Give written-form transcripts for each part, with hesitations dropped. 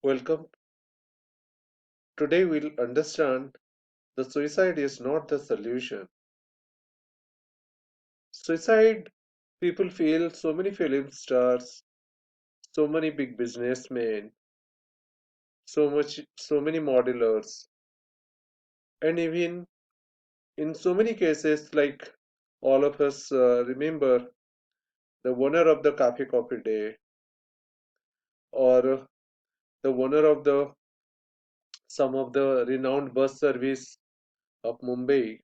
Welcome. Today we'll understand the suicide is not the solution. Suicide, people feel so many film stars, so many big businessmen, so many modelers, and even in so many cases, like all of us remember the owner of the Cafe Coffee Day or the owner of the some of the renowned bus service of Mumbai,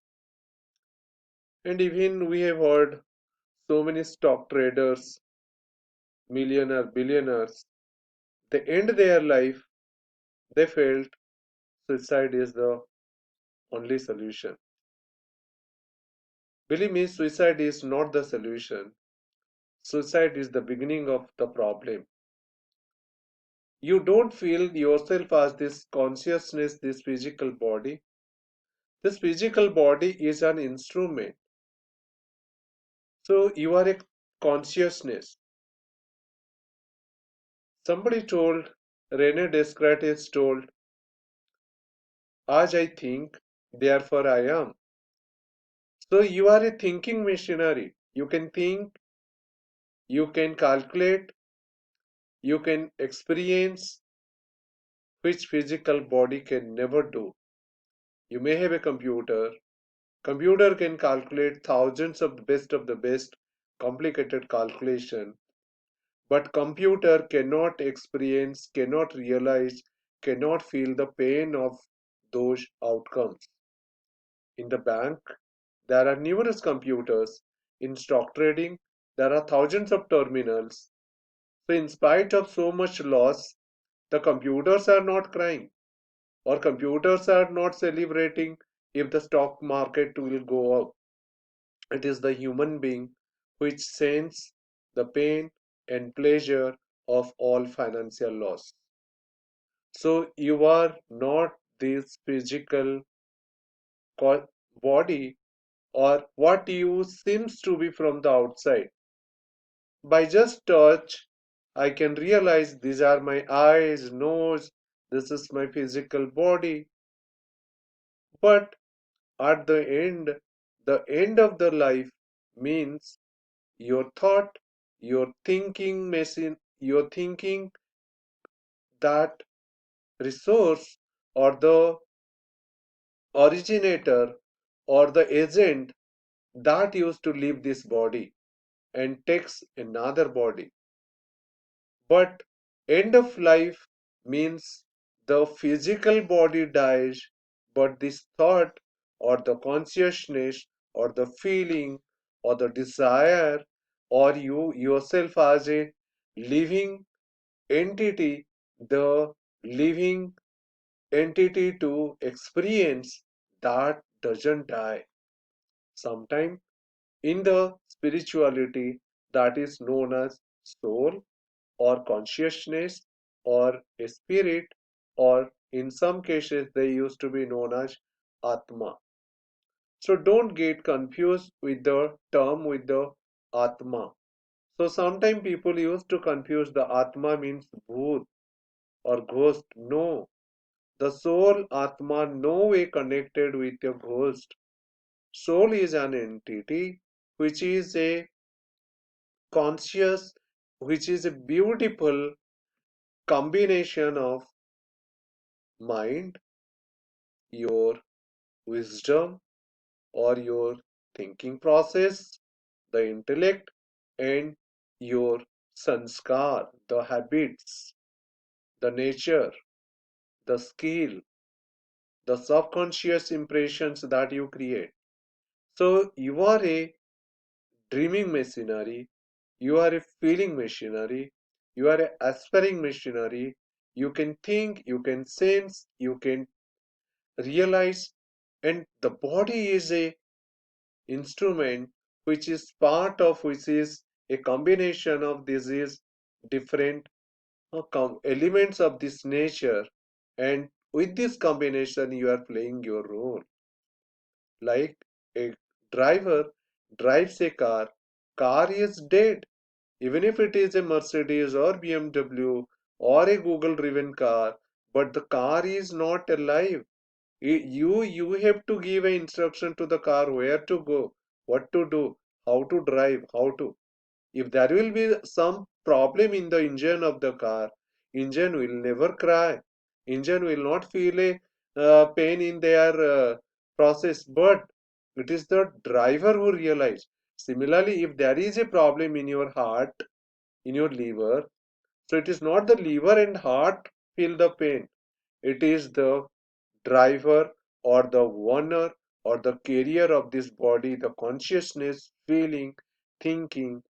and even we have heard so many stock traders, millionaire, billionaires. They end their life, they felt suicide is the only solution. Believe me, suicide is not the solution. Suicide is the beginning of the problem. You don't feel yourself as this consciousness, this physical body. This physical body is an instrument. So you are a consciousness. Somebody told, Rene Descartes told, as I think, therefore I am. So you are a thinking machinery. You can think, you can calculate, you can experience which physical body can never do. You may have a computer. Computer can calculate thousands of the best complicated calculation, but computer cannot experience, cannot realize, cannot feel the pain of those outcomes. In the bank, there are numerous computers. In stock trading, there are thousands of terminals. So in spite of so much loss, the computers are not crying or computers are not celebrating if the stock market will go up. It is the human being which sends the pain and pleasure of all financial loss. So you are not this physical body or what you seems to be from the outside. By just touch, I can realize these are my eyes, nose, this is my physical body. But at the end of the life means your thought, your thinking machine, your thinking that resource or the originator or the agent that used to leave this body and takes another body. But end of life means the physical body dies, but this thought or the consciousness or the feeling or the desire or you yourself as a living entity, the living entity to experience that doesn't die. Sometime in the spirituality that is known as soul or consciousness or a spirit, or in some cases they used to be known as Atma. So don't get confused with the term with the Atma. So sometimes people used to confuse the Atma means Bhoot or ghost. No, the soul Atma no way connected with a ghost. Soul is an entity which is a conscious, which is a beautiful combination of mind, your wisdom, or your thinking process, the intellect, and your sanskar, the habits, the nature, the skill, the subconscious impressions that you create. So you are a dreaming machinery, you are a feeling machinery, you are a aspiring machinery. You can think, you can sense, you can realize, and the body is a instrument which is part of which is a combination of these different elements of this nature, and with this combination you are playing your role. Like a driver drives a car, car is dead. Even if it is a Mercedes or BMW or a Google driven car, but the car is not alive. You have to give an instruction to the car where to go, what to do, how to drive, how to. If there will be some problem in the engine of the car, engine will never cry. Engine will not feel a pain in their process, but it is the driver who realize. Similarly, if there is a problem in your heart, in your liver, so it is not the liver and heart feel the pain. It is the driver or the owner or the carrier of this body, the consciousness, feeling, thinking,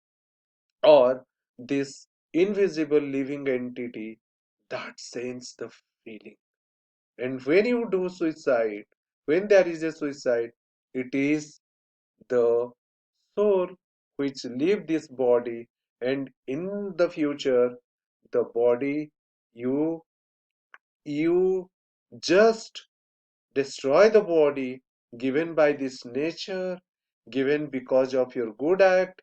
or this invisible living entity that sends the feeling. And when you do suicide, when there is a suicide, it is the soul which leave this body, and in the future the body you you just destroy the body given by this nature, given because of your good act,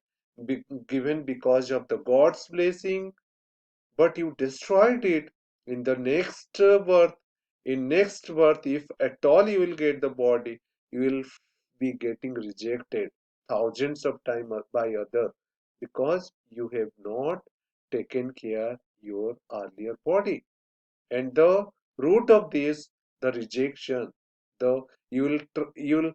given because of the God's blessing, but you destroyed it in the next birth. In next birth, if at all you will get the body, you will be getting rejected thousands of times by other, because you have not taken care your earlier body. And the root of this, the rejection, the you will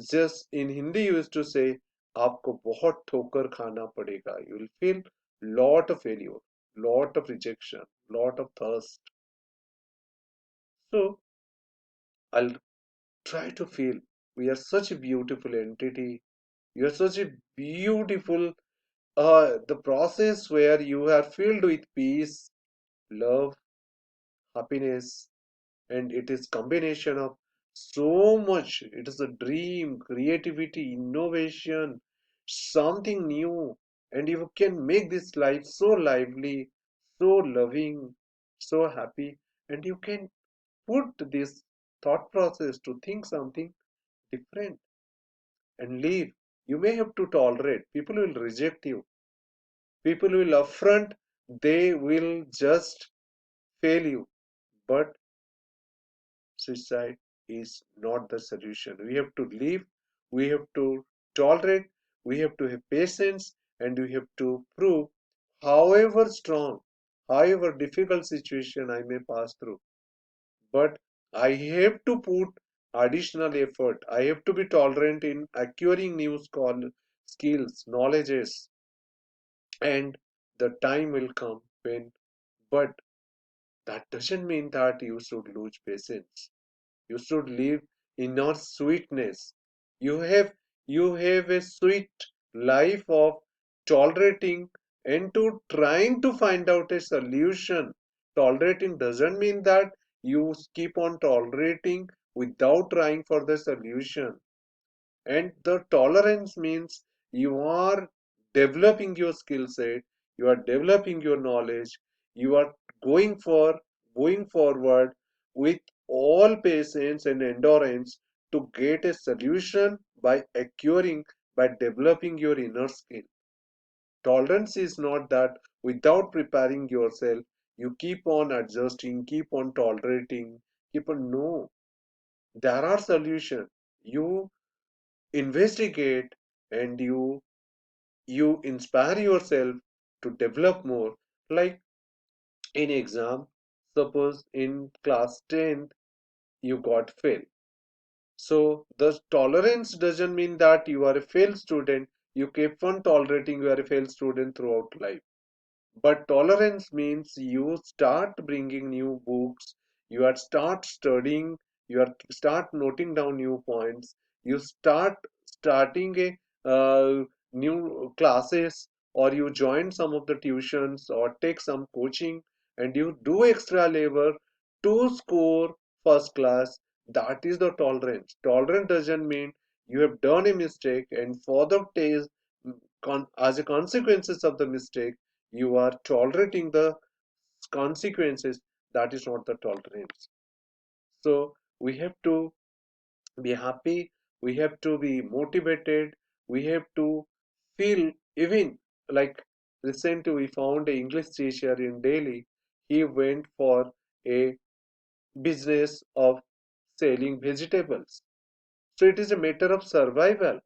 just in Hindi used to say, आपको बहुत ठोकर खाना पड़ेगा. You will feel lot of failure, lot of rejection, lot of thirst. So I'll try to feel we are such a beautiful entity. You are such a beautiful the process where you are filled with peace, love, happiness, and it is combination of so much. It is a dream, creativity, innovation, something new, and you can make this life so lively, so loving, so happy, and you can put this thought process to think something different and leave. You may have to tolerate, people will reject you, people will affront, they will just fail you, but suicide is not the solution. We have to live, we have to tolerate, we have to have patience, and we have to prove, however strong, however difficult situation I may pass through, but I have to put additional effort. I have to be tolerant in acquiring new skills, knowledges, and the time will come when, but that doesn't mean that you should lose patience. You should live in your sweetness. You have a sweet life of tolerating and to trying to find out a solution. Tolerating doesn't mean that you keep on tolerating without trying for the solution. And the tolerance means you are developing your skill set, you are developing your knowledge, you are going for going forward with all patience and endurance to get a solution by acquiring, by developing your inner skill. Tolerance is not that without preparing yourself you keep on adjusting, keep on tolerating, keep on. No, there are solutions. You investigate, and you inspire yourself to develop more. Like in exam, suppose in class 10th you got fail, so the tolerance doesn't mean that you are a failed student, you keep on tolerating you are a failed student throughout life. But tolerance means you start bringing new books, you are start studying, you are start noting down new points, you starting a new classes, or you join some of the tuitions or take some coaching, and you do extra labor to score first class. That is the tolerance. Tolerance doesn't mean you have done a mistake and for the taste as a consequences of the mistake you are tolerating the consequences. That is not the tolerance. So we have to be happy, we have to be motivated, we have to feel. Even like recently we found an English teacher in Delhi. He went for a business of selling vegetables. So it is a matter of survival.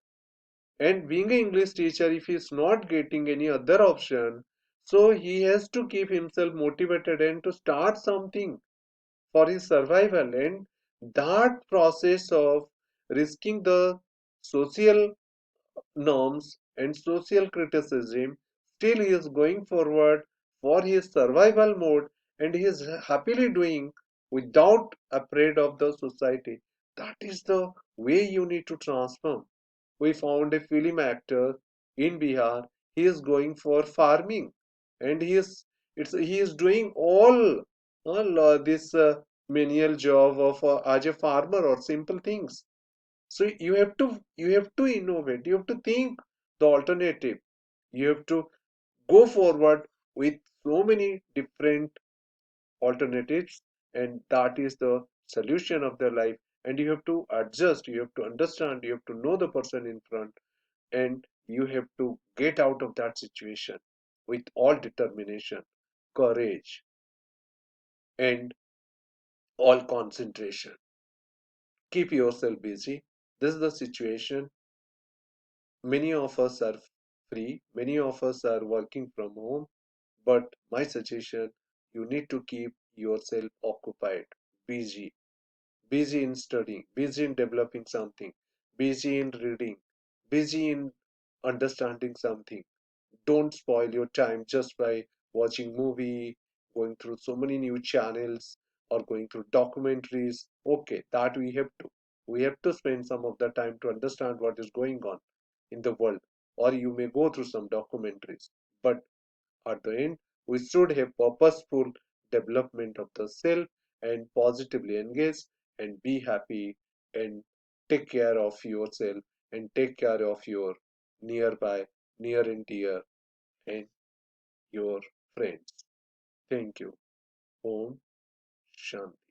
And being an English teacher, if he is not getting any other option, so he has to keep himself motivated and to start something for his survival. And that process of risking the social norms and social criticism, still he is going forward for his survival mode, and he is happily doing without afraid of the society. That is the way you need to transform. We found a film actor in Bihar. He is going for farming, and he is doing all this menial job of as a farmer or simple things. So you have to innovate. You have to think the alternative. You have to go forward with so many different alternatives, and that is the solution of their life. And you have to adjust. You have to understand. You have to know the person in front, and you have to get out of that situation with all determination, courage, and all concentration. Keep yourself busy. This is the situation. Many of us are free, many of us are working from home, but my suggestion, you need to keep yourself occupied, busy, busy in studying, busy in developing something, busy in reading, busy in understanding something. Don't spoil your time just by watching movie, going through so many new channels, or going through documentaries. Okay, that we have to spend some of the time to understand what is going on in the world, or you may go through some documentaries, but at the end we should have purposeful development of the self, and positively engage and be happy, and take care of yourself, and take care of your nearby, near and dear, and your friends. Thank you. Om Shanti.